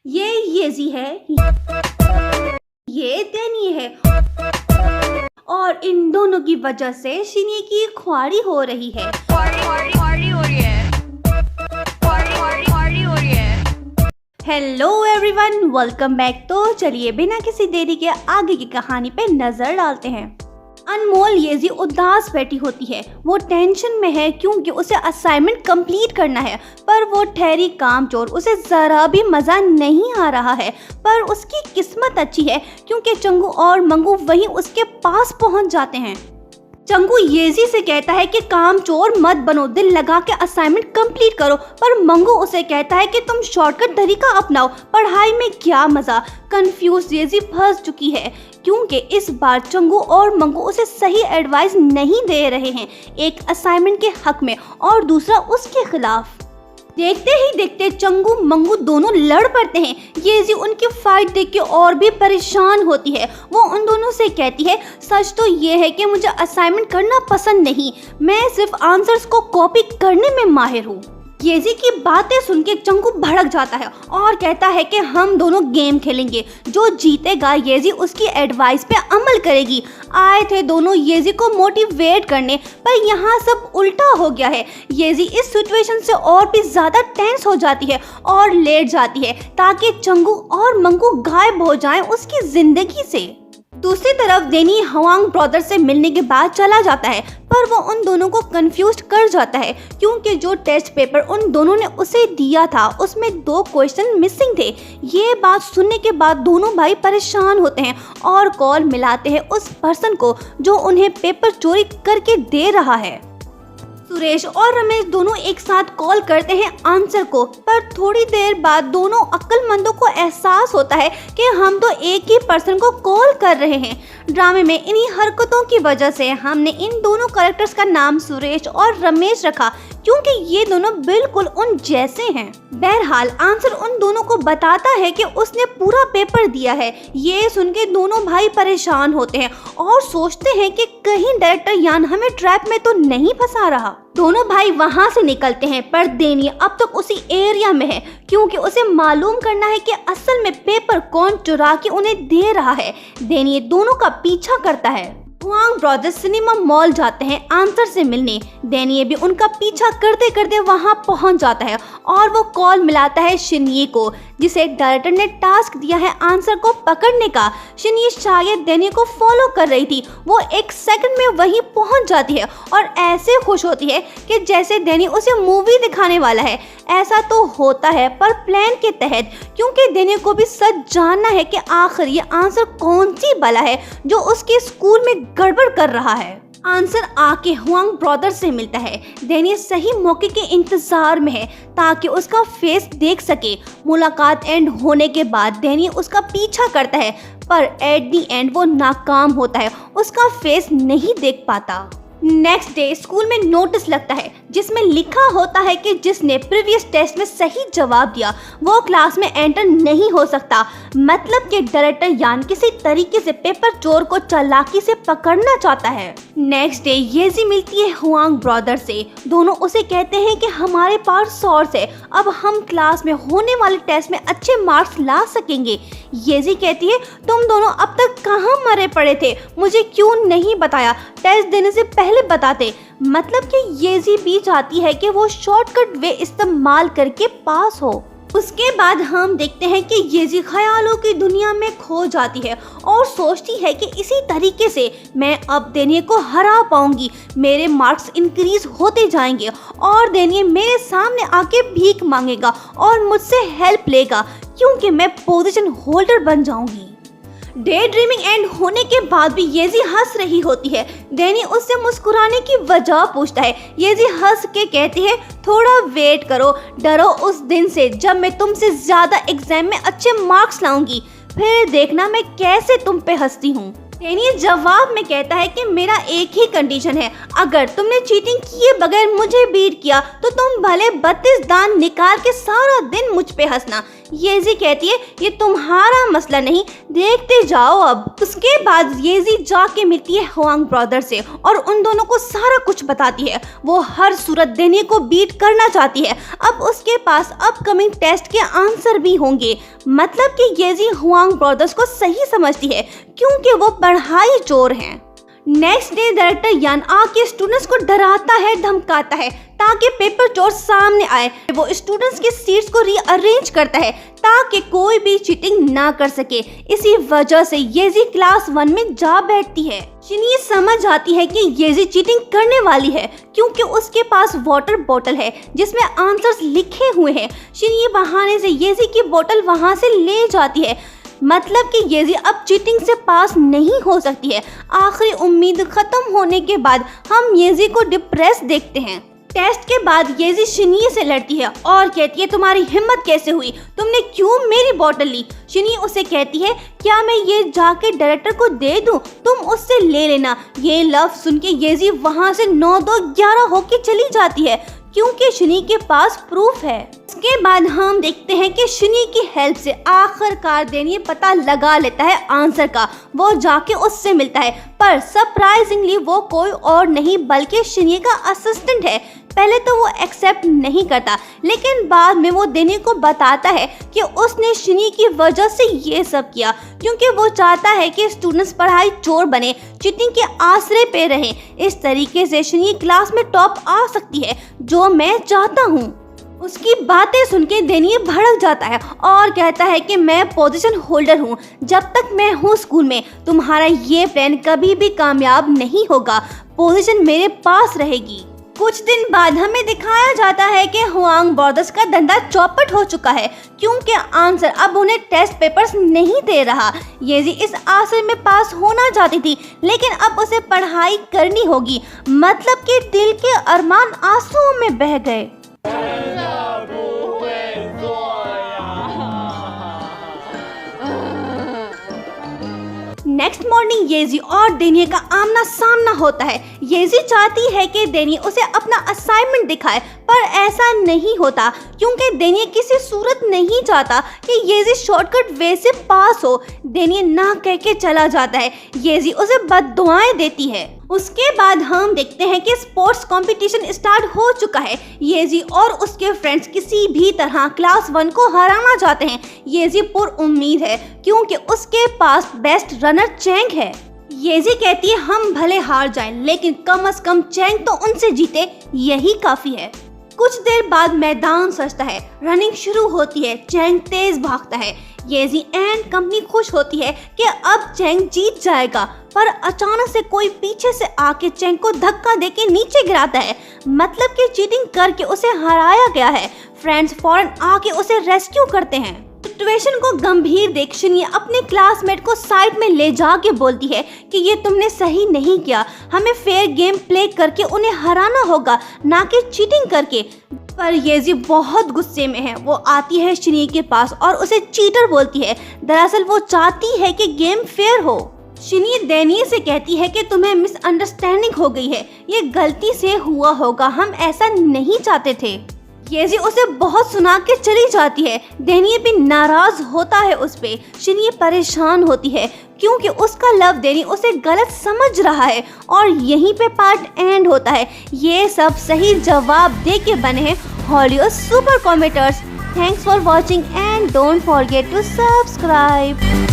येजी है, ये डेनी है और इन दोनों की वजह से शिनी की ख्वारी हो रही है। Hello everyone, welcome back. तो चलिए बिना किसी देरी के आगे की कहानी पे नजर डालते हैं। अनमोल येजी उदास बैठी होती है। वो टेंशन में है क्योंकि उसे असाइनमेंट कंप्लीट करना है, पर वो ठहरी कामचोर उसे जरा भी मजा नहीं आ रहा है। पर उसकी किस्मत अच्छी है क्योंकि चंगू और मंगू वहीं उसके पास पहुंच जाते हैं। चंगू येजी से कहता है कि कामचोर मत बनो, दिल लगा के असाइनमेंट कंप्लीट करो, पर मंगू उसे कहता है कि तुम शॉर्टकट तरीका अपनाओ, पढ़ाई में क्या मजा। कंफ्यूज येजी फंस चुकी है क्योंकि इस बार चंगू और मंगू उसे सही एडवाइस नहीं दे रहे हैं, एक असाइनमेंट के हक में और दूसरा उसके खिलाफ। देखते ही देखते चंगू मंगू दोनों लड़ पड़ते हैं। येजी उनकी फाइट देख के और भी परेशान होती है। वो उन दोनों से कहती है, सच तो ये है कि मुझे असाइनमेंट करना पसंद नहीं, मैं सिर्फ आंसर्स को कॉपी करने में माहिर हूँ। येजी की बातें सुन के चंगू भड़क जाता है और कहता है कि हम दोनों गेम खेलेंगे, जो जीतेगा येजी उसकी एडवाइस पे अमल करेगी। आए थे दोनों येजी को मोटिवेट करने, पर यहाँ सब उल्टा हो गया है। येजी इस सिचुएशन से और भी ज्यादा टेंस हो जाती है और लेट जाती है ताकि चंगू और मंगू गायब हो जाएं उसकी जिंदगी से। दूसरी तरफ डेनी हवांग ब्रदर से मिलने के बाद चला जाता है, पर वो उन दोनों को कंफ्यूज कर जाता है क्योंकि जो टेस्ट पेपर उन दोनों ने उसे दिया था उसमें 2 क्वेश्चन मिसिंग थे। ये बात सुनने के बाद दोनों भाई परेशान होते हैं और कॉल मिलाते हैं उस पर्सन को जो उन्हें पेपर चोरी करके दे रहा है। सुरेश और रमेश दोनों एक साथ कॉल करते हैं आंसर को, पर थोड़ी देर बाद दोनों अक्लमंदों को एहसास होता है कि हम तो एक ही पर्सन को कॉल कर रहे हैं। ड्रामे में इन्हीं हरकतों की वजह से हमने इन दोनों कैरेक्टर्स का नाम सुरेश और रमेश रखा क्योंकि ये दोनों बिल्कुल उन जैसे हैं। बहरहाल आंसर उन दोनों को बताता है कि उसने पूरा पेपर दिया है। ये सुन के दोनों भाई परेशान होते हैं और सोचते हैं कि कहीं डायरेक्टर यान हमें ट्रैप में तो नहीं फंसा रहा। दोनों भाई वहां से निकलते हैं, पर डेनी अब तक उसी एरिया में है क्योंकि उसे मालूम करना है कि असल में पेपर कौन चुरा के उन्हें दे रहा है। डेनी दोनों का पीछा करता है। हुआंग ब्रदर्स सिनेमा मॉल जाते हैं आंसर से मिलने। डेनी भी उनका पीछा करते करते वहां पहुंच जाता है और वो कॉल मिलाता है शिनये को, जिसे डायरेक्टर ने टास्क दिया है आंसर को पकड़ने का। शिनये शायद डेनी को फॉलो कर रही थी। वो 1 सेकंड में वहीं पहुंच जाती है और ऐसे खुश होती है कि जैसे डेनी उसे मूवी दिखाने वाला है। ऐसा तो होता है पर प्लान के तहत, क्योंकि डेनी को भी सच जानना है कि आखिर ये आंसर कौन सी बला है जो उसके स्कूल में गड़बड़ कर रहा है। आंसर आके हुआंग ब्रदर से मिलता है। डेनी सही मौके के इंतजार में है ताकि उसका फेस देख सके। मुलाकात एंड होने के बाद डेनी उसका पीछा करता है, पर एट दी एंड वो नाकाम होता है, उसका फेस नहीं देख पाता। नेक्स्ट डे स्कूल में नोटिस लगता है जिसमें लिखा होता है कि जिसने प्रीवियस टेस्ट में सही जवाब दिया वो क्लास में एंटर नहीं हो सकता। मतलब कि डायरेक्टर यान किसी तरीके से पेपर चोर को चालाकी से पकड़ना चाहता है। नेक्स्ट डे येजी मिलती है हुआंग ब्रदर से। दोनों उसे कहते हैं कि हमारे पास सोर्स है, अब हम क्लास में होने वाले टेस्ट में अच्छे मार्क्स ला सकेंगे। येजी कहती है, तुम दोनों अब तक कहाँ मरे पड़े थे, मुझे क्यों नहीं बताया, टेस्ट देने से पहले बताते। मतलब कि येजी भी चाहती है कि वो शॉर्टकट वे इस्तेमाल करके पास हो। उसके बाद हम देखते हैं कि येजी ख्यालों की दुनिया में खो जाती है और सोचती है कि इसी तरीके से मैं अब डेनी को हरा पाऊंगी, मेरे मार्क्स इंक्रीज होते जाएंगे और डेनी मेरे सामने आके भीख मांगेगा और मुझसे हेल्प लेगा क्योंकि मैं पोजीशन होल्डर बन जाऊंगी। डे ड्रीमिंग एंड होने के बाद भी येजी हंस रही होती है। डेनी उससे मुस्कुराने की वजह पूछता है। येजी हंस के कहती है, थोड़ा वेट करो, डरो उस दिन से जब मैं तुमसे ज्यादा एग्जाम में अच्छे मार्क्स लाऊंगी, फिर देखना मैं कैसे तुम पे हंसती हूँ। डेनी जवाब में कहता है कि मेरा एक ही कंडीशन है, अगर तुमने चीटिंग किए बगैर मुझे बीट किया तो तुम भले 32 दांत निकाल के सारा दिन मुझ पे हंसना। येजी कहती है ये तुम्हारा मसला नहीं, देखते जाओ अब। उसके बाद येजी जाके मिलती है हुआंग ब्रदर से और उन दोनों को सारा कुछ बताती है। वो हर सूरत देने को बीट करना चाहती है। अब उसके पास अपकमिंग टेस्ट के आंसर भी होंगे। मतलब कि येजी हुआंग ब्रदर्स को सही समझती है क्योंकि वो पढ़ाई चोर हैं। नेक्स्ट डे डायरेक्टर यान आके स्टूडेंट्स को डराता है, धमकाता है ताकि पेपर चोर सामने आए। वो स्टूडेंट्स की सीट्स को रीअरेंज करता है ताकि कोई भी चीटिंग ना कर सके। इसी वजह से येजी क्लास 1 में जा बैठती है। शिनी समझ आती है कि येजी चीटिंग करने वाली है क्योंकि उसके पास वाटर बोतल है जिसमें आंसर्स लिखे हुए हैं। शिनी बहाने से येजी की बोतल वहां से ले जाती है। मतलब कि येजी अब चीटिंग से पास नहीं हो सकती है। आखिरी उम्मीद खत्म होने के बाद हम येजी को डिप्रेस देखते हैं। टेस्ट के बाद येजी शिनी से लड़ती है और कहती है तुम्हारी हिम्मत कैसे हुई, तुमने क्यों मेरी बोतल ली। शिनी उसे कहती है क्या मैं ये जाके डायरेक्टर को दे दूं, तुम उससे ले लेना। ये लफ्ज सुन के येजी वहां से 9-2-11 होके चली जाती है क्योंकि शिनी के पास प्रूफ है। इसके बाद हम देखते हैं कि शिनी की हेल्प से आखिरकार देनी पता लगा लेता है आंसर का। वो जाके उससे मिलता है पर सरप्राइजिंगली वो कोई और नहीं बल्कि शिनी का असिस्टेंट है। पहले तो वो एक्सेप्ट नहीं करता लेकिन बाद में वो देनी को बताता है कि उसने शिनी की वजह से ये सब किया क्योंकि वो चाहता है कि स्टूडेंट्स पढ़ाई चोर बने, चीटिंग के आसरे पे रहें। इस तरीके से शिनी क्लास में टॉप आ सकती है जो मैं चाहता हूँ। उसकी बातें सुन के देनी भड़क जाता है और कहता है कि मैं पोजीशन होल्डर हूँ, जब तक मैं हूँ स्कूल में तुम्हारा ये प्लान कभी भी कामयाब नहीं होगा, पोजीशन मेरे पास रहेगी। कुछ दिन बाद हमें दिखाया जाता है कि हुआंग ब्रदर्स का धंधा चौपट हो चुका है क्योंकि आंसर अब उन्हें टेस्ट पेपर्स नहीं दे रहा। येजी इस आंसर में पास होना चाहती थी लेकिन अब उसे पढ़ाई करनी होगी। मतलब कि दिल के अरमान आंसुओं में बह गए। नेक्स्ट मॉर्निंग येजी और देनी का आमना सामना होता है। येजी चाहती है कि देनी उसे अपना असाइनमेंट दिखाए पर ऐसा नहीं होता क्योंकि देनी किसी सूरत नहीं चाहता कि येजी शॉर्टकट वे से पास हो। देनी ना कह के चला जाता है। येजी उसे बद्दुआएं देती है। उसके बाद हम देखते हैं कि स्पोर्ट्स कंपटीशन स्टार्ट हो चुका है। येजी और उसके फ्रेंड्स किसी भी तरह क्लास 1 को हराना चाहते हैं। येजी पुरउम्मीद है क्योंकि उसके पास बेस्ट रनर चैंग है। येजी कहती है हम भले हार जाएं लेकिन कम से कम चैंग तो उनसे जीते, यही काफी है। कुछ देर बाद मैदान सजता है, रनिंग शुरू होती है, चैंग तेज भागता है। येजी एंड कंपनी खुश होती है कि अब चैंग जीत जाएगा पर अचानक से कोई पीछे से आके चैंग को धक्का देके नीचे गिराता है। मतलब कि चीटिंग करके उसे हराया गया है। फ्रेंड्स फौरन आके उसे रेस्क्यू करते हैं। सिचुएशन को गंभीर देख शिनी अपने क्लासमेट को साइड में ले जाके बोलती है कि ये तुमने सही नहीं किया, हमें फेयर गेम प्ले करके उन्हें हराना होगा ना कि चीटिंग करके। पर येजी बहुत गुस्से में है। वो आती है शिनी के पास और उसे चीटर बोलती है। दरअसल वो चाहती है कि गेम फेयर हो। शिनी देनी से कहती है कि तुम्हें मिसअंडरस्टैंडिंग हो गई है, ये गलती से हुआ होगा, हम ऐसा नहीं चाहते थे। येजी उसे बहुत सुना के चली जाती है। देनी भी नाराज होता है उस पे। शिनी परेशान होती है क्योंकि उसका लव देनी उसे गलत समझ रहा है और यहीं पे पार्ट एंड होता है। ये सब सही जवाब दे के बने हैं हॉलीवुड सुपर कॉमेटर्स। Thanks for watching and don't forget to subscribe.